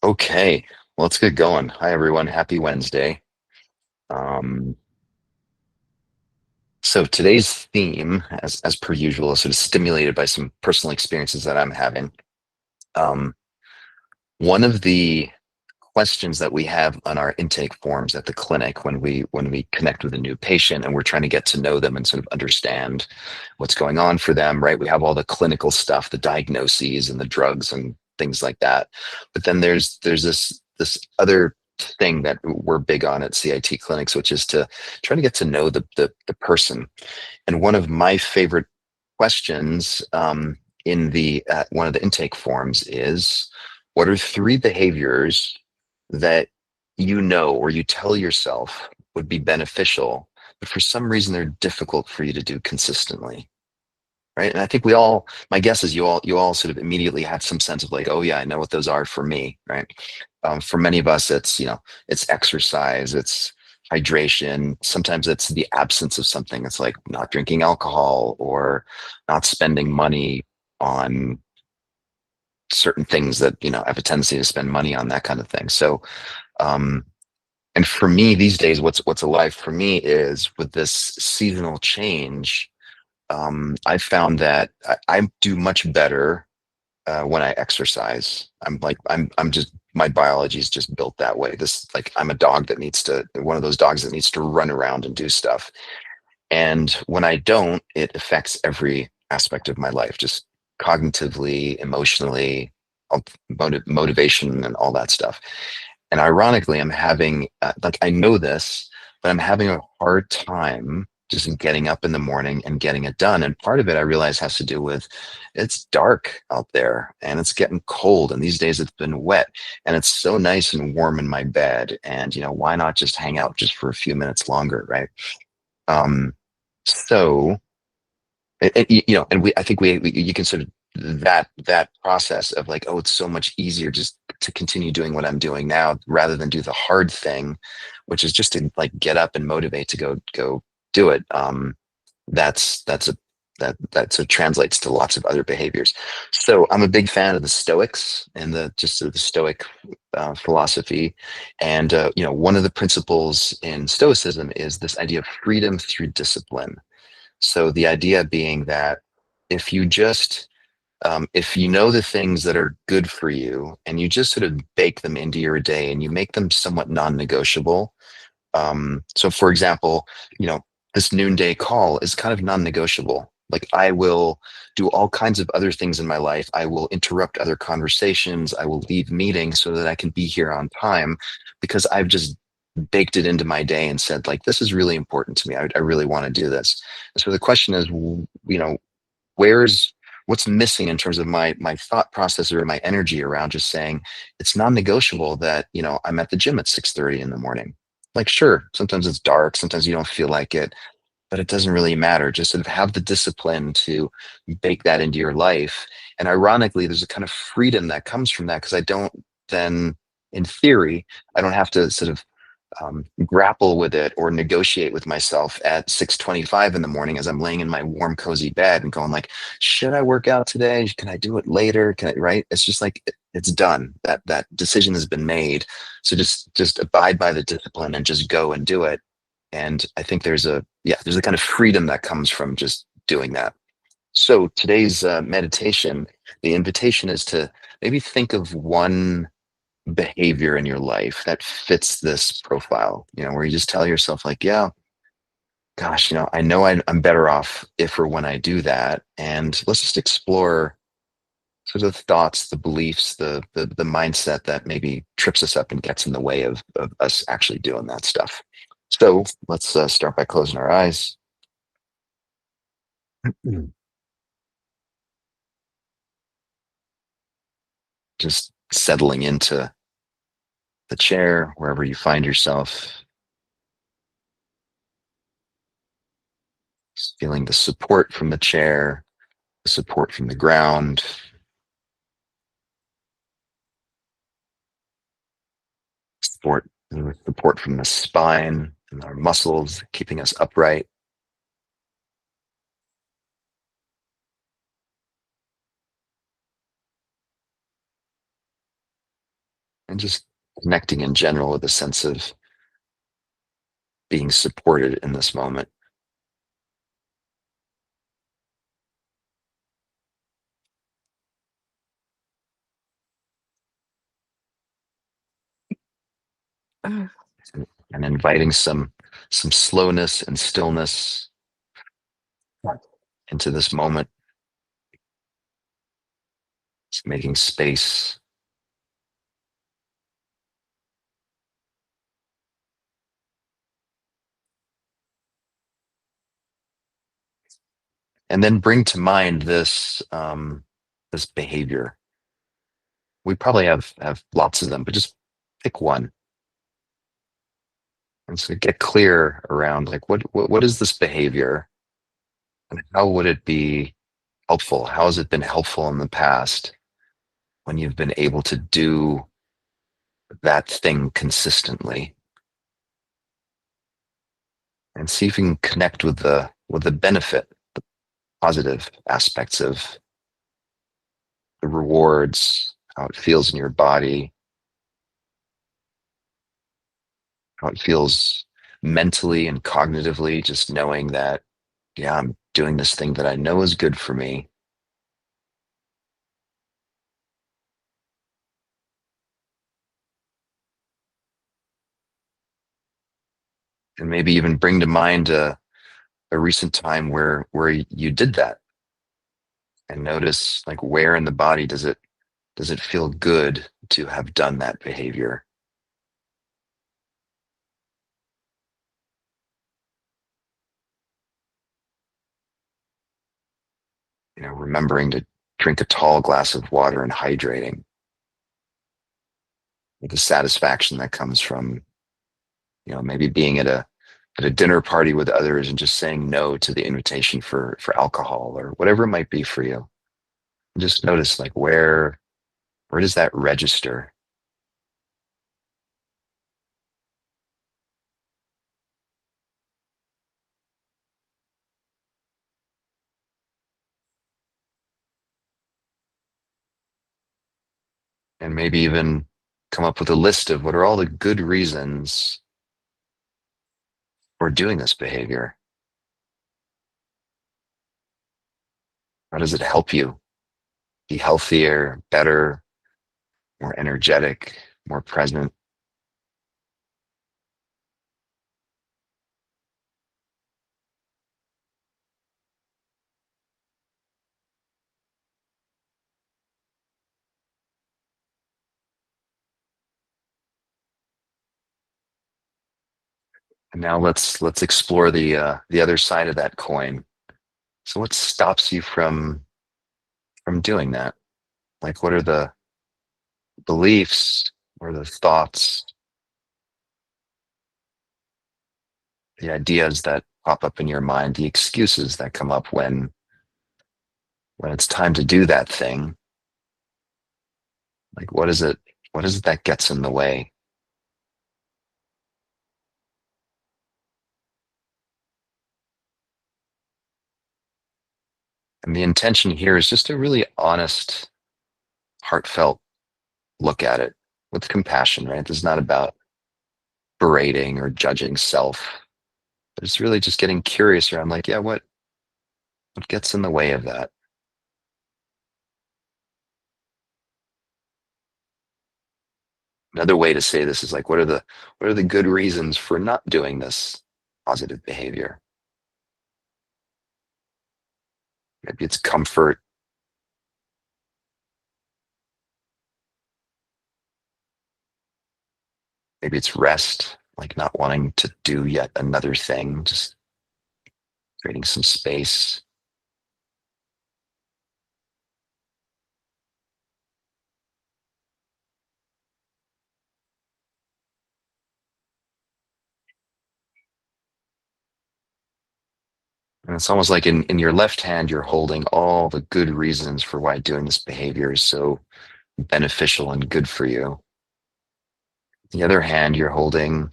Okay, well, let's get going. Hi, everyone. Happy Wednesday. Um, so today's theme, as per usual, is sort of stimulated by some personal experiences that I'm having. Um, One of the questions that we have on our intake forms at the clinic when we connect with a new patient and we're trying to get to know them and sort of understand what's going on for them, right? We have all the clinical stuff, the diagnoses and the drugs and things like that. But then there's this other thing that we're big on at CIT clinics, which is to try to get to know the person. And one of my favorite questions in the one of the intake forms is, what are three behaviors that you know or you tell yourself would be beneficial, but for some reason they're difficult for you to do consistently? Right. And I think my guess is you all sort of immediately had some sense of like, oh yeah, I know what those are for me. Right. For many of us, it's exercise, it's hydration. Sometimes it's the absence of something. It's like not drinking alcohol or not spending money on certain things that, have a tendency to spend money on, that kind of thing. So, um, and for me these days, what's alive for me is with this seasonal change. I found that I do much better when I exercise. I'm just my biology is just built that way. This like I'm a dog that needs to one of those dogs that needs to run around and do stuff. And when I don't, it affects every aspect of my life, just cognitively, emotionally, motivation, and all that stuff. And ironically, I'm having like I know this, but I'm having a hard time just getting up in the morning and getting it done. And part of it I realize has to do with it's dark out there and it's getting cold. And these days it's been wet and it's so nice and warm in my bed. And why not just hang out just for a few minutes longer, right? Um, so and I think you can sort of that process of like, oh, it's so much easier just to continue doing what I'm doing now rather than do the hard thing, which is just to like get up and motivate to go do it. That's a that sort of translates to lots of other behaviors. So I'm a big fan of the Stoics and the just sort of the Stoic philosophy. And one of the principles in Stoicism is this idea of freedom through discipline. So the idea being that if you just if you know the things that are good for you and you just sort of bake them into your day and you make them somewhat non-negotiable. So for example, this noonday call is kind of non-negotiable. Like I will do all kinds of other things in my life. I will interrupt other conversations. I will leave meetings so that I can be here on time because I've just baked it into my day and said, like, this is really important to me. I really want to do this. And so the question is, where's what's missing in terms of my thought process or my energy around just saying it's non-negotiable that I'm at the gym at 6:30 in the morning. Like, sure, sometimes it's dark, sometimes you don't feel like it, but it doesn't really matter. Just sort of have the discipline to bake that into your life. And ironically, there's a kind of freedom that comes from that because I don't then, in theory, I don't have to sort of grapple with it or negotiate with myself at 6:25 in the morning as I'm laying in my warm, cozy bed and going like, should I work out today? Can I do it later? Can I, right? It's just like it's done. That decision has been made. So just abide by the discipline and just go and do it. And I think there's a kind of freedom that comes from just doing that. So today's meditation, the invitation is to maybe think of one behavior in your life that fits this profile, where you just tell yourself like, yeah, gosh, I know I'm better off if or when I do that. And let's just explore sort of the thoughts, the beliefs, the mindset that maybe trips us up and gets in the way of us actually doing that stuff. So let's start by closing our eyes. Just settling into the chair, wherever you find yourself, just feeling the support from the chair, the support from the ground, support from the spine and our muscles, keeping us upright. And and just connecting in general with a sense of being supported in this moment. And inviting some slowness and stillness into this moment, just making space. And then bring to mind this behavior. We probably have lots of them, but just pick one. And so get clear around like what is this behavior and how would it be helpful? How has it been helpful in the past when you've been able to do that thing consistently? And see if you can connect with the benefit, the positive aspects of the rewards, how it feels in your body, how it feels mentally and cognitively, just knowing that, yeah, I'm doing this thing that I know is good for me. And maybe even bring to mind a recent time where you did that and notice like where in the body does it feel good to have done that behavior. Remembering to drink a tall glass of water and hydrating, with the satisfaction that comes from maybe being at a dinner party with others and just saying no to the invitation for alcohol or whatever it might be for you. Just notice like where does that register? And maybe even come up with a list of what are all the good reasons for doing this behavior. How does it help you be healthier, better, more energetic, more present? And now let's explore the other side of that coin. So what stops you from doing that? Like what are the beliefs or the thoughts, the ideas that pop up in your mind, the excuses that come up when it's time to do that thing? Like what is it that gets in the way? And the intention here is just a really honest, heartfelt look at it with compassion, right? This is not about berating or judging self. But it's really just getting curious around like, yeah, what gets in the way of that? Another way to say this is like, what are the good reasons for not doing this positive behavior? Maybe it's comfort. Maybe it's rest, like not wanting to do yet another thing, just creating some space. And it's almost like in your left hand, you're holding all the good reasons for why doing this behavior is so beneficial and good for you. The other hand, you're holding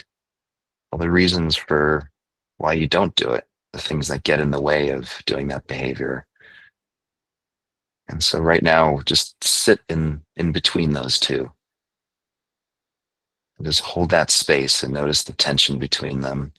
all the reasons for why you don't do it, the things that get in the way of doing that behavior. And so right now, just sit in between those two. Just hold that space and notice the tension between them.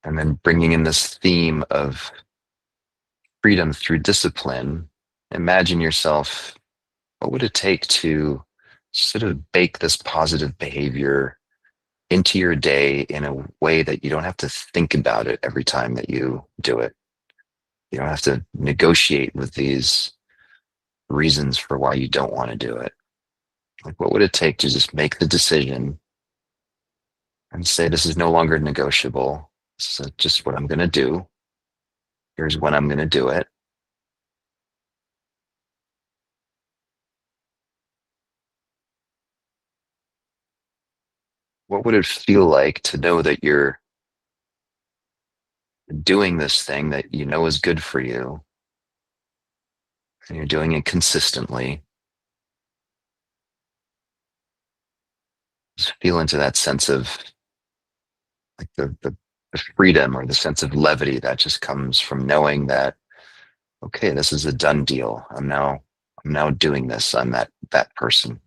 And then bringing in this theme of freedom through discipline, imagine yourself, what would it take to sort of bake this positive behavior into your day in a way that you don't have to think about it every time that you do it? You don't have to negotiate with these reasons for why you don't want to do it. Like, what would it take to just make the decision and say, this is no longer negotiable? This is just what I'm going to do. Here's when I'm going to do it. What would it feel like to know that you're doing this thing that you know is good for you and you're doing it consistently? Just feel into that sense of like the freedom or the sense of levity that just comes from knowing that, okay, this is a done deal. I'm now doing this. I'm that person.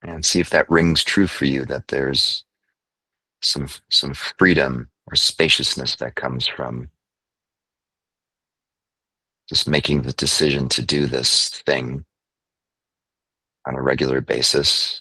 And see if that rings true for you, that there's some freedom or spaciousness that comes from just making the decision to do this thing on a regular basis.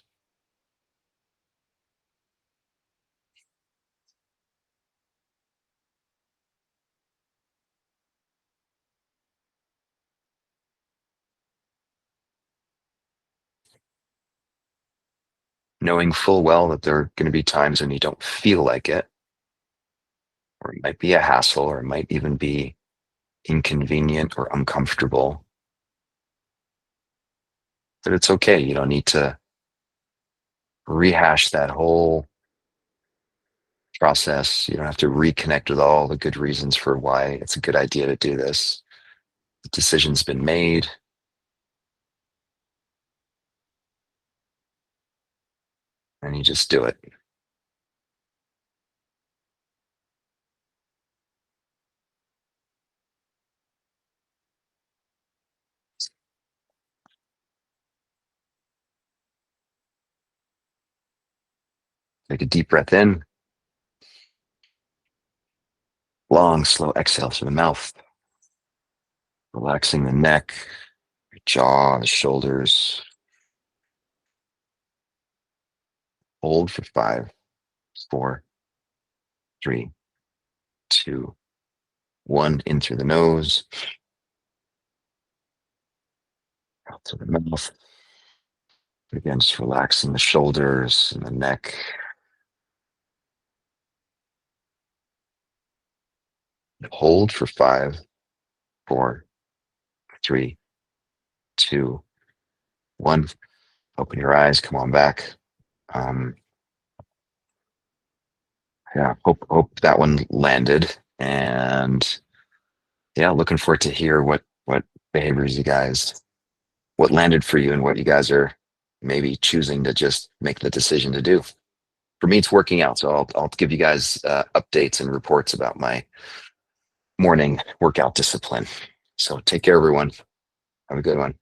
Knowing full well that there are going to be times when you don't feel like it, or it might be a hassle, or it might even be inconvenient or uncomfortable. But it's okay. You don't need to rehash that whole process. You don't have to reconnect with all the good reasons for why it's a good idea to do this. The decision's been made, and you just do it. Take a deep breath in, long, slow exhale through the mouth, relaxing the neck, your jaw, the shoulders. Hold for 5, 4, 3, 2, 1. In through the nose, out through the mouth. Again, just relaxing the shoulders and the neck. Hold for 5, 4, 3, 2, 1. Open your eyes. Come on back. Um, yeah, hope that one landed. And yeah, looking forward to hear what behaviors you guys, what landed for you, and what you guys are maybe choosing to just make the decision to do. For me, it's working out, so I'll give you guys updates and reports about my morning workout discipline. So take care, everyone. Have a good one.